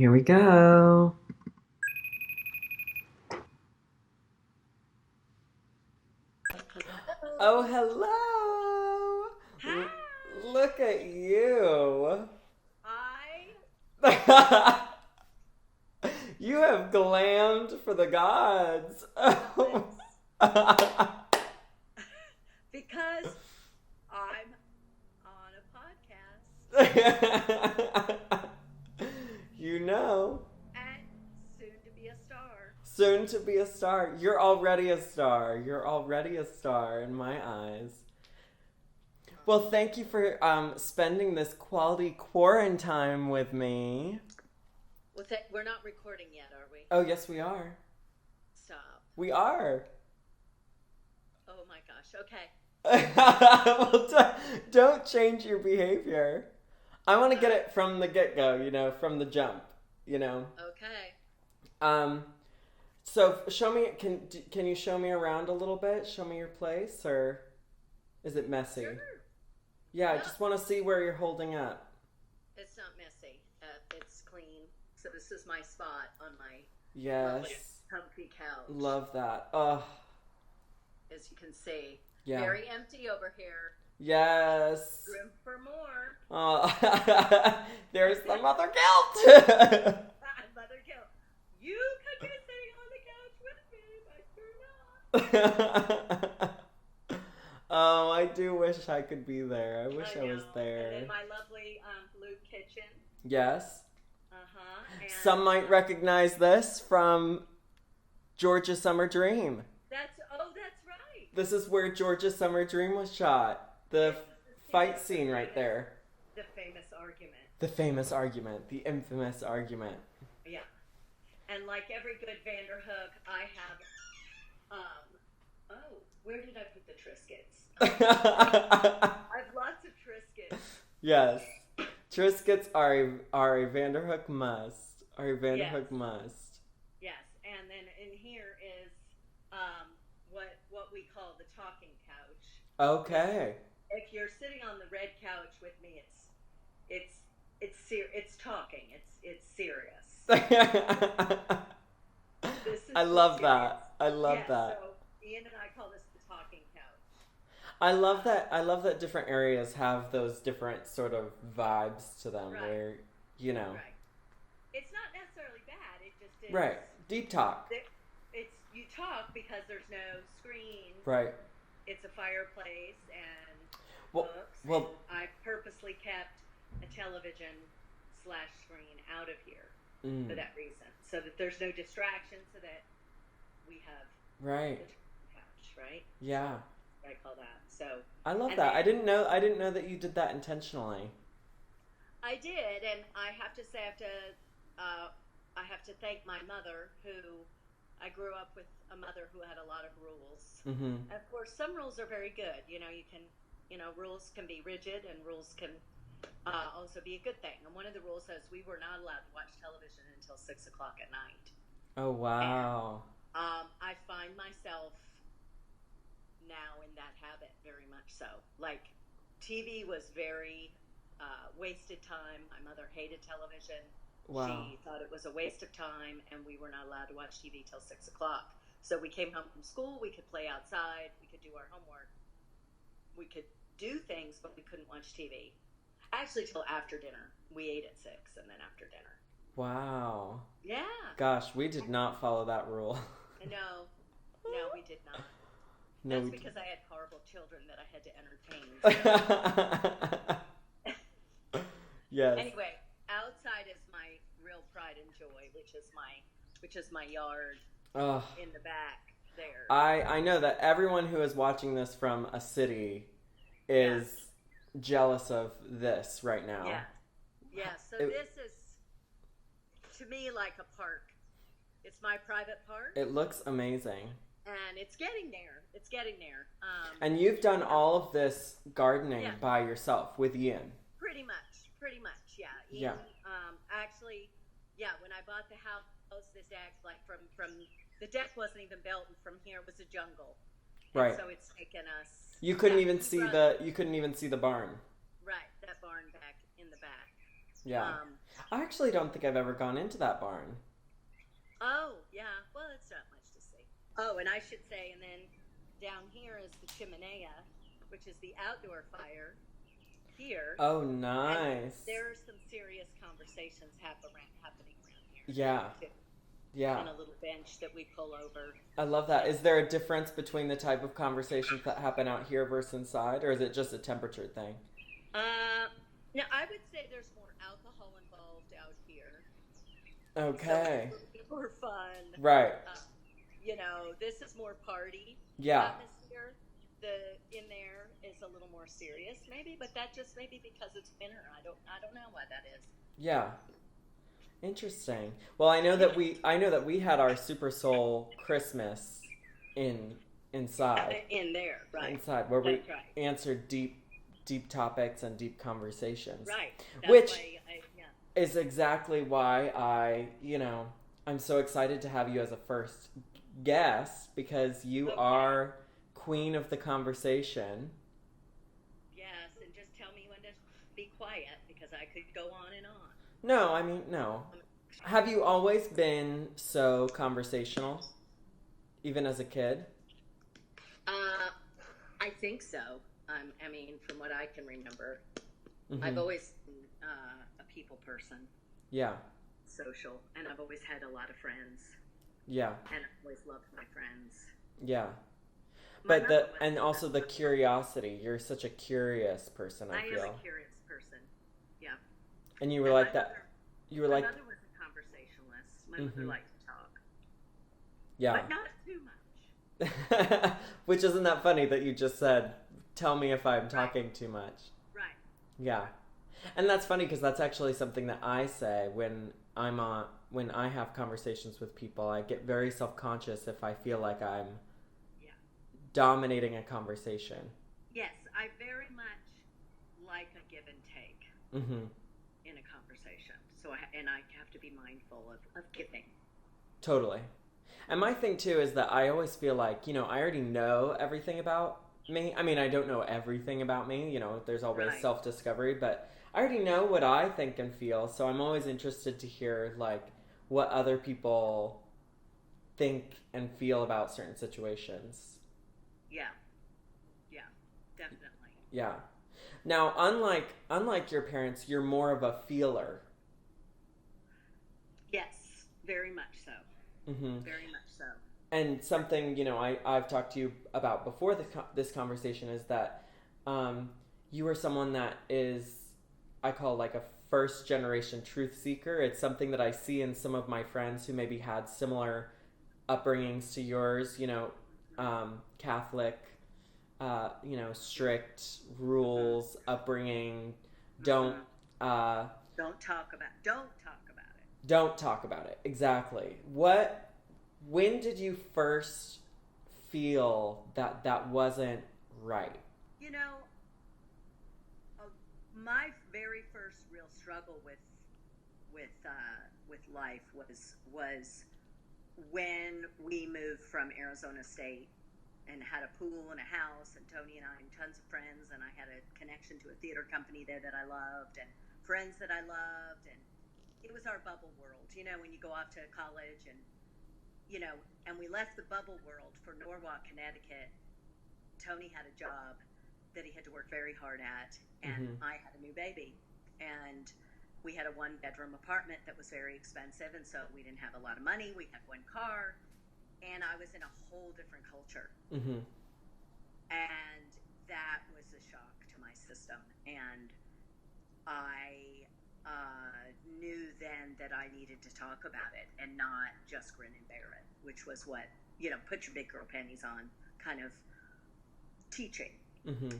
here we go. Oh, hello. Hi. Look at you. I You have glammed for the gods. because I'm on a podcast You know. and soon to be a star. Soon to be a star. You're already a star. You're already a star in my eyes. Well, thank you for spending this quality QuaranTIME with me. Well, we're not recording yet, are we? Oh, yes, we are. Stop. We are. Oh my gosh. Okay. Well, don't change your behavior. I want to get it from the get-go, from the jump, Okay. So show me, can you show me around a little bit? Show me your place, or is it messy? Sure. Yeah, I No. just want to see where you're holding up. It's not messy. It's clean. So this is my spot on my lovely, Yes. comfy couch. Love that. Oh, As you can see. yeah. Very empty over here. Yes. Room for more. Oh, there's the mother guilt. Mother Kill. You could be sitting on the couch with me, but you're not. Oh, I do wish I could be there. I wish I was know. there. And then my lovely blue kitchen. Yes. And Some might recognize this from Georgia's Summer Dream. that's right. This is where Georgia's Summer Dream was shot. The fight scene right there. The famous argument. The famous argument. The infamous argument. Yeah. And like every good Vanderhook, I have where did I put the Triscuits? I have lots of Triscuits. Yes. Triscuits are a Vanderhook must. Yes. Must. Yes, and then in here is what we call the talking couch. Okay. If you're sitting on the red couch with me, it's talking. It's serious. I love that. I love that. So Ian and I call this the talking couch. I love that. I love that different areas have those different sort of vibes to them, Right. where Right. It's not necessarily bad. It just is. Right. Deep talk. It's you talk because there's no screen. Right. It's a fireplace and Well, books. well, and I purposely kept a television/screen out of here for that reason, so that there's no distraction, so that we have right. the couch, right? Yeah. What I call that. So I love and that. then- I didn't know that you did that intentionally. I did, and I have to say, I have to thank my mother, who I grew up with a mother who had a lot of rules. Mhm. Of course, some rules are very good. Rules can be rigid, and rules can also be a good thing. And one of the rules says we were not allowed to watch television until 6 o'clock at night. Oh, wow. And I find myself now in that habit very much so. Like, TV was very wasted time. My mother hated television. Wow. She thought it was a waste of time, and we were not allowed to watch TV till 6 o'clock. So we came home from school, we could play outside, we could do our homework, we could do things, but we couldn't watch TV. Actually, till after dinner. We ate at 6, and then after dinner. Wow. Yeah. Gosh, we did not follow that rule. No, we did not. No, That's we because I had horrible children that I had to entertain. So. Yes. Anyway, outside is my real pride and joy, which is my yard Ugh. in the back there. I know that everyone who is watching this from a city is jealous of this right now. Yeah. So this is, to me, like a park. It's my private park. It looks amazing. And it's getting there. And you've done all of this gardening by yourself with Ian. Pretty much, yeah. Yeah. Actually, when I bought the house, the deck, like from the deck wasn't even built, and from here was a jungle. And Right. so it's taken us. You couldn't even see the barn. Right, that barn back in the back. Yeah. I actually don't think I've ever gone into that barn. Oh, yeah. Well, it's not much to see. Oh, and I should say, and then down here is the chimenea, which is the outdoor fire here. Oh, And nice. there are some serious conversations happening around here Yeah. too. Yeah. And a little bench that we pull over. I love that. Is there a difference between the type of conversations that happen out here versus inside, or is it just a temperature thing? Uh, Now I would say there's more alcohol involved out here, so it's Okay. a little bit more fun. Right. Uh, this is more party Yeah. atmosphere. The in there is a little more serious, maybe, but that just maybe because it's winter. I don't know why that is. Yeah. Interesting. Well, I know that we had our Super Soul Christmas in inside In there, right? inside where we That's right. answered deep topics and deep conversations, Right. That's which why yeah. is exactly why I'm so excited to have you as a first guest because you Okay. are queen of the conversation. Yes, and just tell me when to be quiet because I could go on and on. No, I mean, no. Have you always been so conversational, even as a kid? Uh, I think so. I mean, from what I can remember, I've Hmm. always been a people person, Yeah, social, and I've always had a lot of friends, yeah, and I've always loved my friends. yeah. My But mother and was. also the curiosity. You're such a curious person, I I am a feel. curious person. Yeah, And you were and like that. You were my like, mother was a conversationalist. My mother hmm, liked to talk, yeah. but not too much. Which isn't that funny that you just said, "Tell me if I'm Right, talking too much." right, Yeah. And that's funny because that's actually something that I say when I have conversations with people. I get very self-conscious if I feel like I'm yeah. dominating a conversation. Yes, I very much like a give and take Mhm. in a conversation. So I have to be mindful of giving. Totally. And my thing too is that I always feel like, I already know everything about me. I mean, I don't know everything about me, there's always Right. self-discovery, but I already know what I think and feel, so I'm always interested to hear like what other people think and feel about certain situations. Yeah, yeah, definitely. Yeah. Now, unlike your parents, you're more of a feeler. Yes, very much so. Mhm. Very much so. And something I've talked to you about before this conversation is that you are someone that is, I call like a first generation truth seeker. It's something that I see in some of my friends who maybe had similar upbringings to yours, Catholic, strict Mm-hmm. rules, upbringing. don't Mm-hmm. uh, Don't talk about it. don't talk about it. Exactly. When did you first feel that that wasn't right? You know, my very first real struggle with life was when we moved from Arizona State and had a pool and a house, and Tony and I and tons of friends, and I had a connection to a theater company there that I loved, and friends that I loved, and it was our bubble world. When you go off to college, and we left the bubble world for Norwalk, Connecticut. Tony had a job that he had to work very hard at, and Mm-hmm. I had a new baby, and we had a one-bedroom apartment that was very expensive, and so we didn't have a lot of money. We had one car, and I was in a whole different culture, Mm-hmm. and that was a shock to my system. And I knew then that I needed to talk about it and not just grin and bear it, which was what put your big girl panties on kind of teaching. Mm-hmm.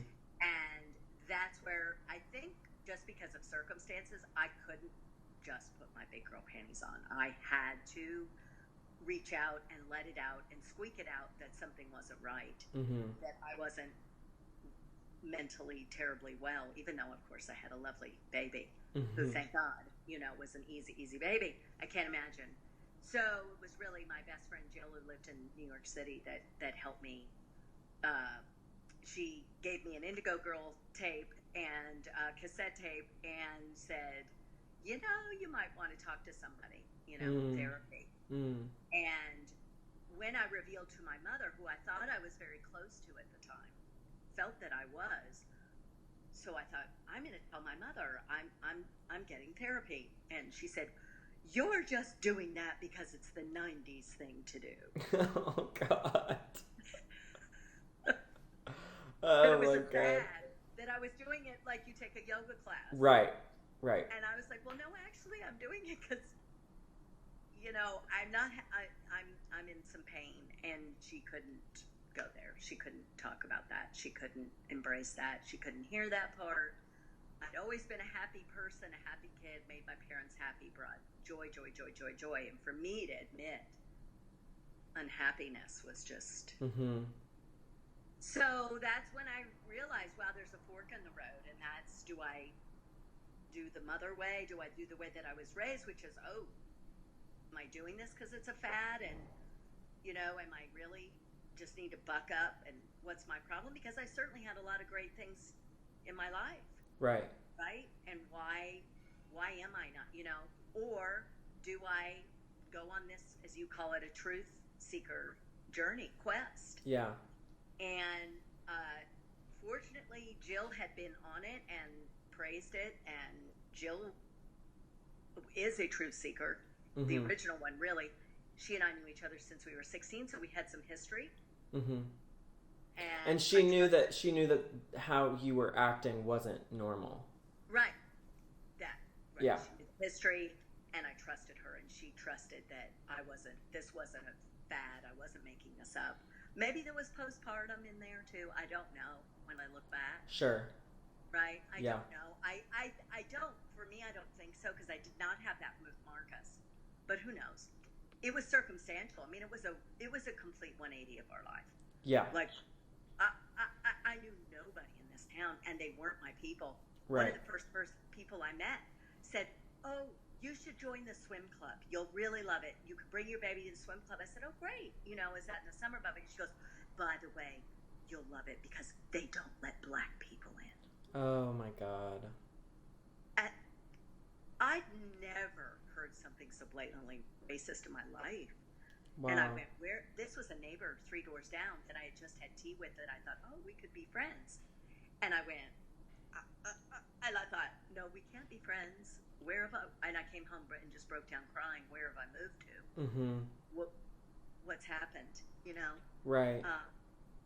And that's where I think, just because of circumstances, I couldn't just put my big girl panties on. I had to reach out and let it out and squeak it out that something wasn't right, Mm-hmm. that I wasn't mentally terribly well, even though, of course, I had a lovely baby who, Mm-hmm. thank God, was an easy baby. I can't imagine. So it was really my best friend Jill, who lived in New York City, that helped me. She gave me an Indigo Girl tape and cassette tape and said, you might want to talk to somebody, therapy. Mm. And when I revealed to my mother, who I thought I was very close to at the time, felt that I was, so I thought, I'm going to tell my mother I'm getting therapy. And she said, "You're just doing that because it's the 90s thing to do." Oh, God. But it was a fad that I was doing it like you take a yoga class. Right. And I was like, well, no, actually, I'm doing it because, I'm not, I'm in some pain. And she couldn't go there. She couldn't talk about that. She couldn't embrace that. She couldn't hear that part. I'd always been a happy person, a happy kid, made my parents happy, brought joy, joy, joy, joy, joy. And for me to admit unhappiness was just... Mm-hmm. So that's when I realized, wow, there's a fork in the road. And that's, do I do the mother way? Do I do the way that I was raised, which is, am I doing this because it's a fad? And, am I really just need to buck up? And what's my problem? Because I certainly had a lot of great things in my life. Right. Right? And why am I not, Or do I go on this, as you call it, a truth seeker journey, quest? Yeah. And fortunately, Jill had been on it and praised it, and Jill is a truth seeker, mm-hmm. the original one, really. She and I knew each other since we were 16, so we had some history. Mm-hmm. And she knew that how you were acting wasn't normal. Right. That. Right. Yeah. She knew the history, and I trusted her, and she trusted that this wasn't a fad. I wasn't making this up. Maybe there was postpartum in there too. I don't know when I look back. Sure. Right? I don't know. I don't, for me, I don't think so, because I did not have that with Marcus. But who knows? It was circumstantial. I mean, it was a complete 180 of our life. Yeah. Like, I knew nobody in this town, and they weren't my people. Right. One of the first people I met said, "Oh, you should join the swim club. You'll really love it. You could bring your baby to the swim club." I said, "Oh, great. Is that in the summer?" But she goes, "By the way, you'll love it because they don't let black people in." Oh, my God. I'd never heard something so blatantly racist in my life. Wow. And I went, this was a neighbor 3 doors down that I had just had tea with, that I thought, oh, we could be friends. And I went, and I thought, no, we can't be friends. Where have I, and I came home and just broke down crying. Where have I moved to? Mm-hmm. What's happened, Right.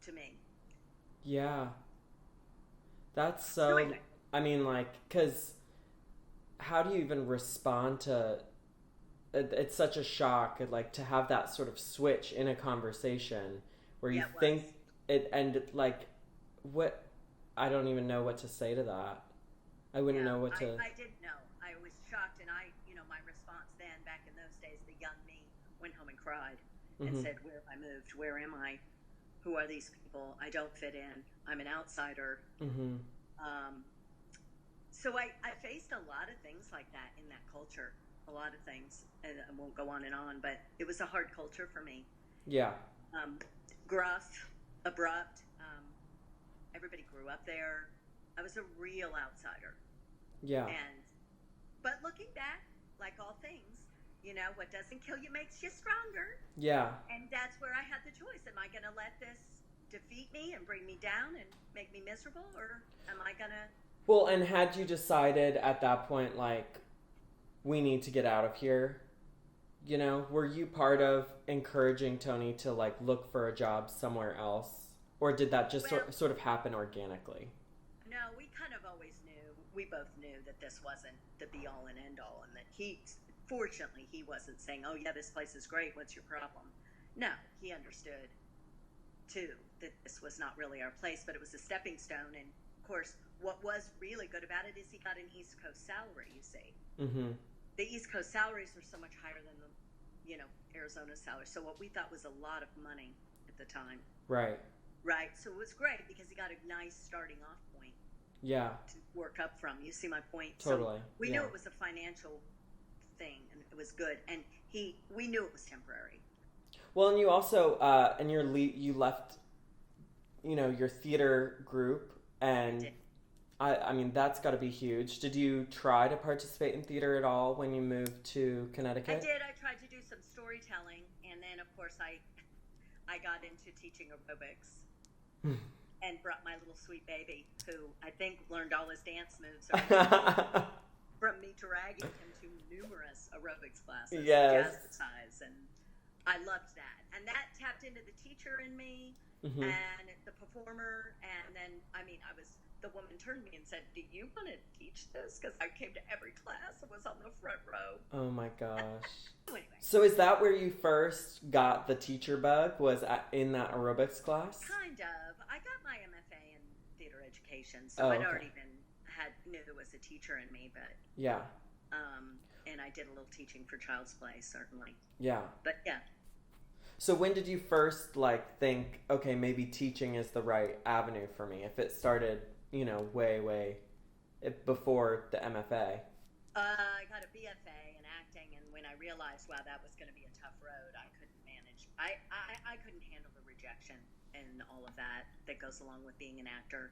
To me. Yeah. That's so, anyway. I mean, like, because how do you even respond to, it's such a shock, like, to have that sort of switch in a conversation where you think it ended, like, what, I don't even know what to say to that. I wouldn't know what to... I didn't know. I was shocked, and my response then, back in those days, the young me went home and cried and mm-hmm. said, where have I moved? Where am I? Who are these people? I don't fit in. I'm an outsider. Mm-hmm. So I faced a lot of things like that in that culture. A lot of things. And I won't go on and on, but it was a hard culture for me. Yeah. Gruff, abrupt. Everybody grew up there. I was a real outsider. Yeah. But looking back, like all things, what doesn't kill you makes you stronger. Yeah. And that's where I had the choice. Am I going to let this defeat me and bring me down and make me miserable, or am I going to... Well, and had you decided at that point, like, we need to get out of here, were you part of encouraging Tony to, like, look for a job somewhere else? Or did that just sort of happen organically? No, we kind of always knew. We both knew that this wasn't the be-all and end-all, and that fortunately, he wasn't saying, oh, yeah, this place is great, what's your problem? No, he understood, too, that this was not really our place, but it was a stepping stone. And, of course, what was really good about it is he got an East Coast salary, you see. Mm-hmm. The East Coast salaries were so much higher than the, Arizona salary. So what we thought was a lot of money at the time. Right. Right. So it was great because he got a nice starting off point. Yeah. To work up from. You see my point? Totally. So we knew it was a financial thing, and it was good. And we knew it was temporary. Well, and you also, you left, your theater group, and I mean, that's got to be huge. Did you try to participate in theater at all when you moved to I Connecticut? did. I tried to do some storytelling, and then of course I got into teaching aerobics and brought my little sweet baby, who I think learned all his dance moves from me dragging him to numerous aerobics classes, Yes. jazzercise, and I loved that. And that tapped into the teacher in me Hmm. and the performer. And then, I mean, the woman turned to me and said, "Do you want to teach this?" Because I came to every class and was on the front row. Oh my gosh. So anyway, So is that where you first got the teacher bug? Was in that aerobics class? kind of. I got my MFA in theater education, so Oh, I'd okay. already knew there was a teacher in me, but Yeah. and I did a little teaching for Child's Play, certainly. Yeah. But yeah, So when did you first think, okay, maybe teaching is the right avenue for me? If it started, way before the MFA. I got a BFA in acting, and when I realized, wow, that was going to be a tough road, I couldn't manage. I couldn't handle the rejection and all of that goes along with being an actor.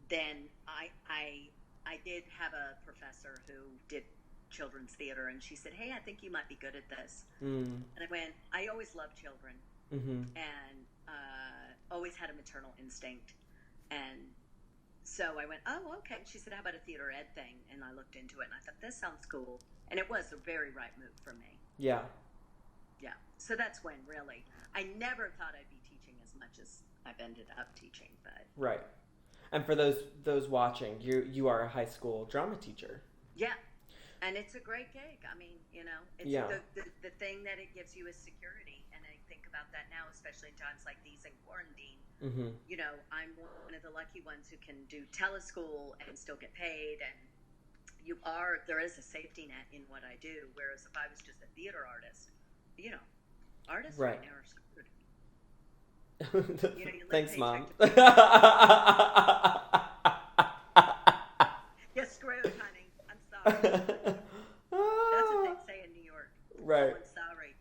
Then I did have a professor who did children's theater, and she said, "Hey, I think you might be good at this." Mm. And I went, I always loved children, Mm-hmm. and always had a maternal instinct. And so I went, "Oh, okay." She said, "How about a theater ed thing?" And I looked into it, and I thought, this sounds cool. And it was a very right move for me. Yeah. Yeah. So that's when, really. I never thought I'd be teaching as much as I've ended up teaching, but Right. And for those watching, you are a high school drama teacher. yeah. And it's a great gig. I mean, it's Yeah. the thing that it gives you is security. And I think about that now, especially in times like these in quarantine. Mm-hmm. I'm one of the lucky ones who can do teleschool and still get paid. And there is a safety net in what I do. Whereas if I was just a theater artist, artists Right. now are screwed. You live Thanks, paycheck Mom. to paycheck. You're screwed, honey. I'm sorry. That's what they say in New York. Right. Oh, I'm sorry.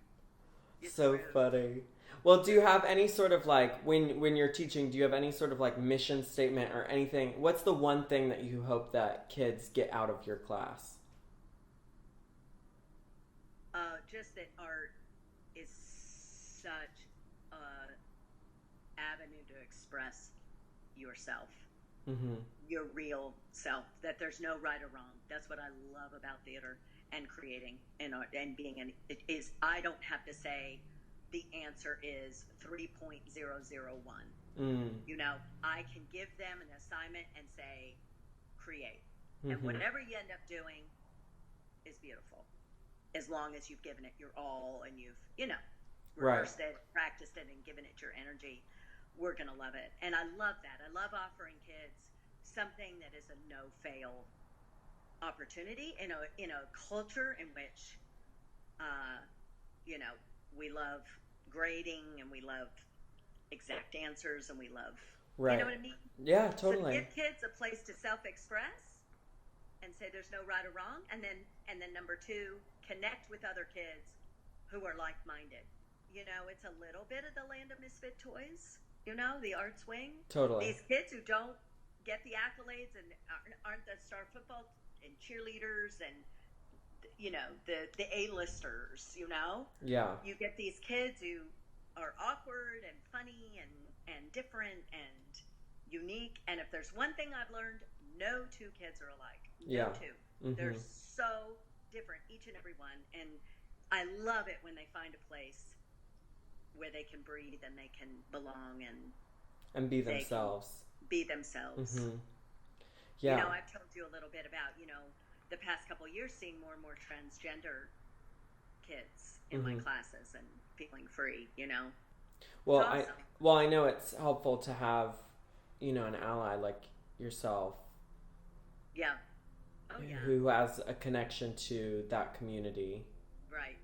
You're So screwed. funny. Well, do you have any sort of when you're teaching, do you have any sort of mission statement or anything? What's the one thing that you hope that kids get out of your class? Just that art is such a avenue to express yourself, Mm-hmm. your real self. That there's no right or wrong. That's what I love about theater and creating and art and being an. It is. I don't have to say the answer is 3.001. Mm. I can give them an assignment and say, create. Mm-hmm. And whatever you end up doing is beautiful. As long as you've given it your all and you've, rehearsed it, practiced it, and given it your energy, we're going to love it. And I love that. I love offering kids something that is a no-fail opportunity in a culture in which, we love grading and we love exact answers and we love, Right. you know what I mean? Yeah, So totally. give kids a place to self-express and say there's no right or wrong, and then number two, connect with other kids who are like-minded. It's a little bit of the land of misfit toys. The arts wing. Totally. These kids who don't get the accolades and aren't the star football and cheerleaders and the A-listers. Yeah. You get these kids who are awkward and funny and different and unique. And if there's one thing I've learned, no two kids are alike. No Yeah. two. Mm-hmm. They're so different, each and every one. And I love it when they find a place where they can breathe and they can belong and be they themselves. be themselves. Mm-hmm. Yeah. I've told you a little bit about, the past couple of years seeing more and more transgender kids in my Mm-hmm. classes and feeling free, Well, It's awesome. I know it's helpful to have, an ally like yourself Yeah. Oh, yeah. who has a connection to that community. Right.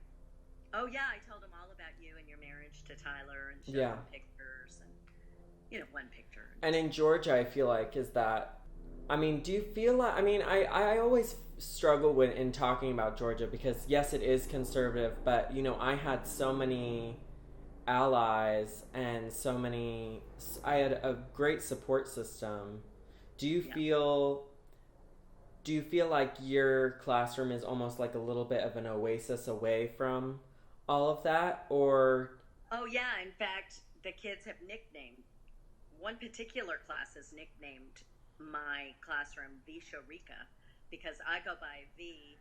Oh, yeah, I told him all about you and your marriage to Tyler and showed Yeah. him pictures and, one picture. And in Georgia, I feel like do you feel like, I always struggle in talking about Georgia because yes, it is conservative, but I had so many allies and I had a great support system Do you Yeah. feel like your classroom is almost like a little bit of an oasis away from all of that, or Oh, yeah. In fact, the kids have nicknamed one particular class is nicknamed my classroom Visha Rika because I go by V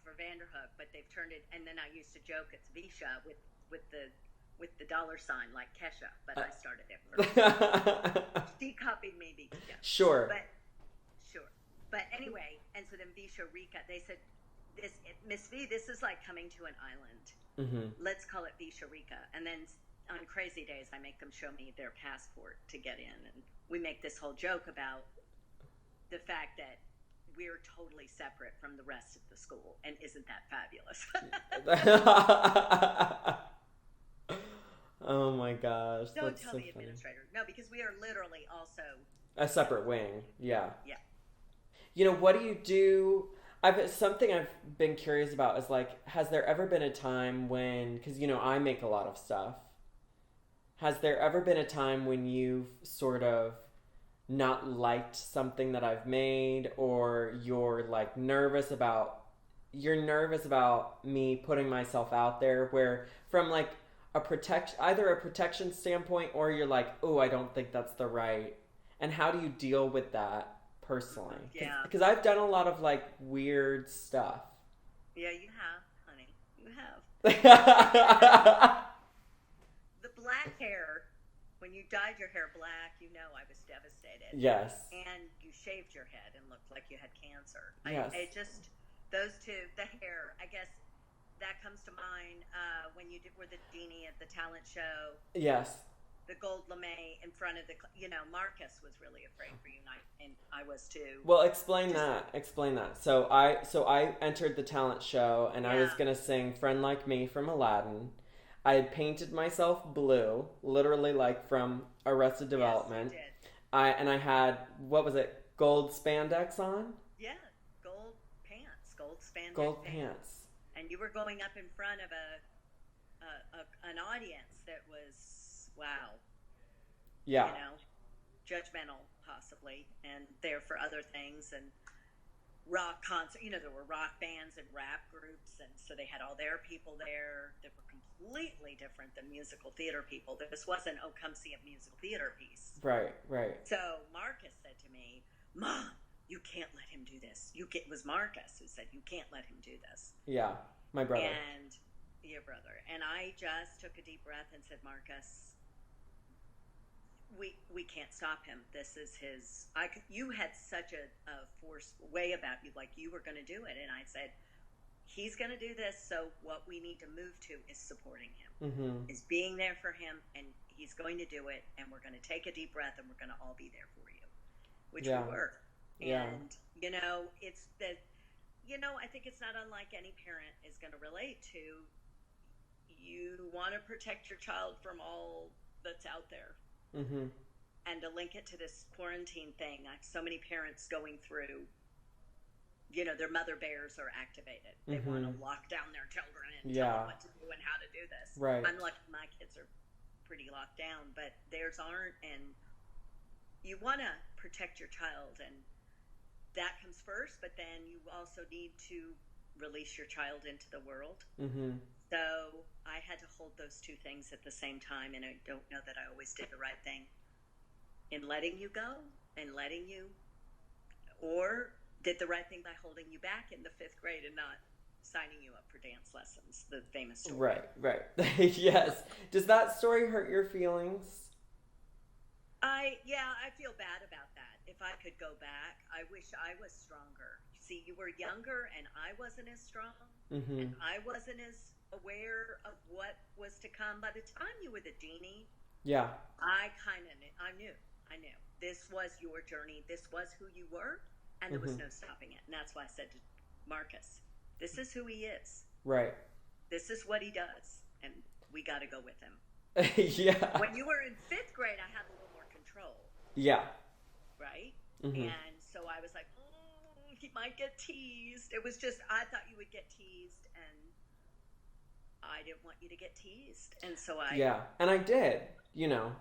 for Vanderhook, but they've turned it. And then I used to joke it's Visha with the with the dollar sign like Kesha, but I started it first. She copied me, Visha. sure. But sure. But anyway, and so then Visha Rika, they said, "This Miss V, this is like coming to an island. Let's call it Visha Rika." And then on crazy days, I make them show me their passport to get in, and we make this whole joke about the fact that we're totally separate from the rest of the school, and isn't that fabulous? Oh my gosh. Don't That's tell so the funny. administrator. No, because we are literally also A separate wing. Yeah. Yeah. What do you do? Something I've been curious about is like, has there ever been a time when, because I make a lot of stuff. Has there ever been a time when you've sort of not liked something that I've made, or you're nervous about me putting myself out there, where from like either a protection standpoint, or you're like, oh, I don't think that's the right, and how do you deal with that personally? Yeah. Because I've done a lot of like weird stuff. Yeah, you have, honey. You have. The black hair, when you dyed your hair black, I was devastated. Yes. And you shaved your head and looked like you had cancer. Yes. Those two, the hair, I guess that comes to mind when you were the Deanie at the talent show. Yes. The gold lame in front of Marcus was really afraid for you, and I was too. Well, explain that. So I entered the talent show, and I was going to sing Friend Like Me from Aladdin. I had painted myself blue, literally like from Arrested Development. Yes, you did. I had, what was it, gold spandex on? Yeah, gold pants, gold spandex Gold pants. And you were going up in front of an audience that was, wow. Yeah. Judgmental possibly, and there for other things, and rock concert. There were rock bands and rap groups, and so they had all their people there that were completely different than musical theater people. This wasn't, oh, come see a musical theater piece. Right. So Marcus said to me, "Mom, you can't let him do this." It was Marcus who said, "You can't let him do this." Yeah, my brother. And your brother. And I just took a deep breath and said, "Marcus, we can't stop him. This is his." You had such a forceful way about you, like you were going to do it, and I said, "He's going to do this. So what we need to move to is supporting him, is being there for him, and he's going to do it. And we're going to take a deep breath, and we're going to all be there for you," which we were. And it's that. I think it's not unlike any parent is going to relate to. You want to protect your child from all that's out there. And to link it to this quarantine thing, I have so many parents going through, their mother bears are activated. They want to lock down their children and tell them what to do and how to do this. Right. I'm lucky my kids are pretty locked down, but theirs aren't. And you want to protect your child, and that comes first, but then you also need to release your child into the world. So I had to hold those two things at the same time, and I don't know that I always did the right thing in letting you go and letting you, or did the right thing by holding you back in the 5th grade and not signing you up for dance lessons, the famous story. Right. Yes. Does that story hurt your feelings? I feel bad about that. If I could go back, I wish I was stronger. See, you were younger, and I wasn't as strong, and I wasn't as aware of what was to come. By the time you were the Deanie, I knew. This was your journey. This was who you were, and there was no stopping it. And that's why I said to Marcus, this is who he is. Right. This is what he does, and we got to go with him. Yeah. When you were in 5th grade, I had a little more control. Yeah. Right? And so I was like, he might get teased. It was just, I thought you would get teased, and I didn't want you to get teased. And so Yeah, and I did.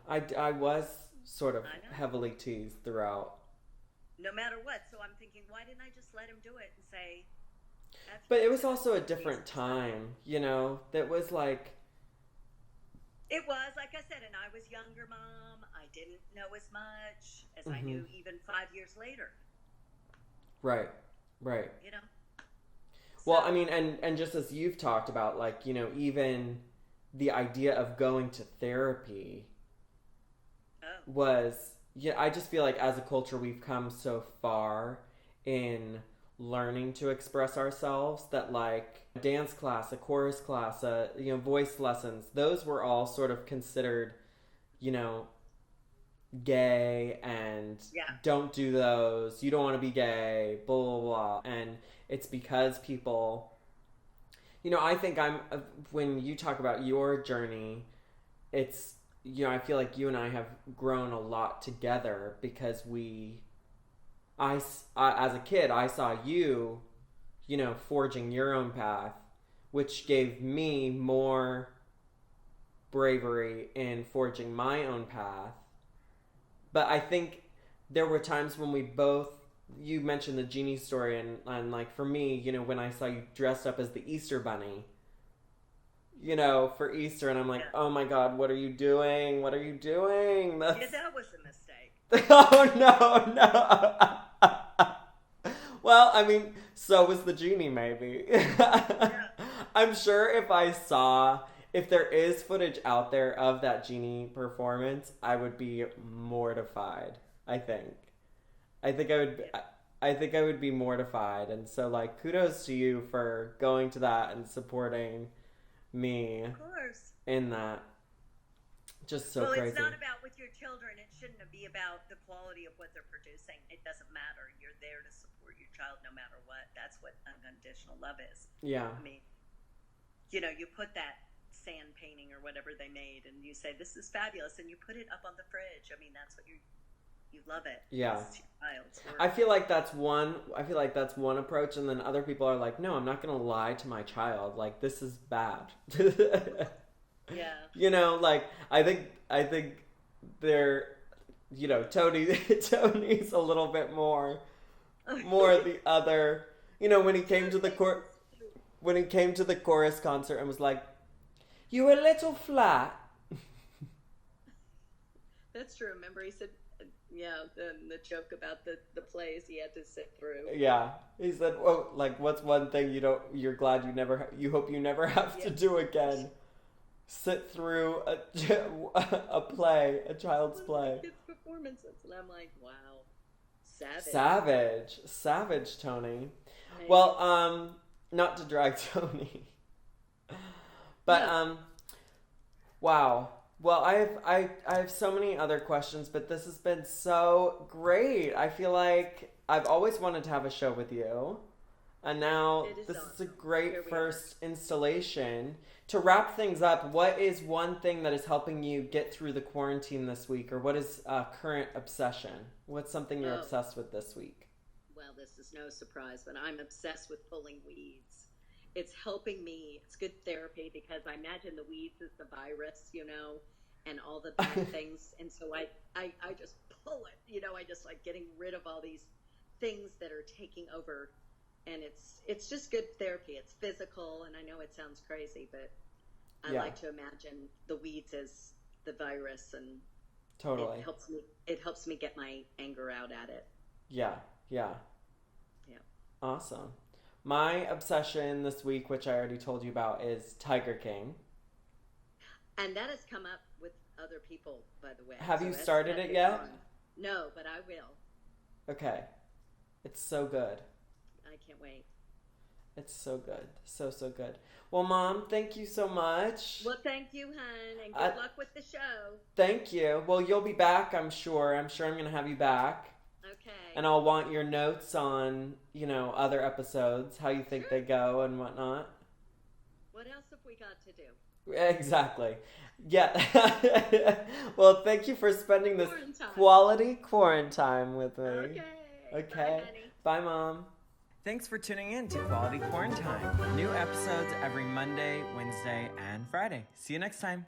I was sort of heavily teased throughout no matter what. So I'm thinking, why didn't I just let him do it and say, But it was also a different time, you know, that was like... It was, like I said, and I was younger, Mom. I didn't know as much as I knew even 5 years later. Right, right. You know? Well, I mean, and just as you've talked about, like, you know, even the idea of going to therapy was... Yeah, I just feel like as a culture we've come so far in learning to express ourselves that, like, a dance class, a chorus class, you know, voice lessons, those were all sort of considered, you know, gay and don't do those, you don't want to be gay, blah, blah, blah. And it's because people, you know, I think when you talk about your journey, it's, you know, I feel like you and I have grown a lot together because I, as a kid, I saw you, you know, forging your own path, which gave me more bravery in forging my own path. But I think there were times when we both, you mentioned the genie story, and like for me, you know, when I saw you dressed up as the Easter Bunny, you know, for Easter, and I'm like, oh my God, what are you doing? What are you doing? Yeah, that was a mistake. Oh, no. Well, I mean, so was the genie, maybe. Yeah. I'm sure if there is footage out there of that genie performance, I would be mortified, I think. I think I would be mortified. And so, like, kudos to you for going to that and supporting me, of course, in that. Just so crazy. Well, it's not about with your children. It shouldn't be about the quality of what they're producing. It doesn't matter. You're there to support your child no matter what. That's what unconditional love is. Yeah. I mean, you know, you put that sand painting or whatever they made and you say, this is fabulous, and you put it up on the fridge. I mean, that's what you love it. Yeah. It's your child's work. I feel like that's one approach, and then other people are like, no, I'm not going to lie to my child. Like, this is bad. Yeah. You know, like, I think they're, you know, Tony's a little bit more the other, you know, when he came to the chorus concert and was like, you a little flat. That's true. Remember he said, the joke about the plays he had to sit through. Yeah. He said, well, like, what's one thing you're glad you hope you never have to do again? Sit through a play, a child's play. Kids' performances, and I'm like, wow, savage, Tony. Hey. Well, not to drag Tony, but wow. Well, I have so many other questions, but this has been so great. I feel like I've always wanted to have a show with you, and now this is a great first installation. To wrap things up, what is one thing that is helping you get through the quarantine this week, or what is a current obsession? What's something you're obsessed with this week? Well, this is no surprise, but I'm obsessed with pulling weeds. It's helping me. It's good therapy because I imagine the weeds is the virus, you know, and all the bad things. And so I just pull it, you know, I just like getting rid of all these things that are taking over. And it's just good therapy. It's physical, and I know it sounds crazy, but I like to imagine the weeds as the virus, and totally it helps me get my anger out at it. Yeah. Awesome. My obsession this week, which I already told you about, is Tiger King. And that has come up with other people, by the way. Have you started it yet? No, but I will. Okay. It's so good. I can't wait. It's so good. So good. Well, Mom, thank you so much. Well, thank you, hon, and good luck with the show. Thank you. Well, you'll be back, I'm sure. I'm going to have you back. Okay. And I'll want your notes on, you know, other episodes, how you think they go and whatnot. What else have we got to do? Exactly. Yeah. Well, thank you for spending this quality QuaranTIME with me. Okay. Bye, honey. Bye, Mom. Thanks for tuning in to Quality QuaranTIME. New episodes every Monday, Wednesday, and Friday. See you next time.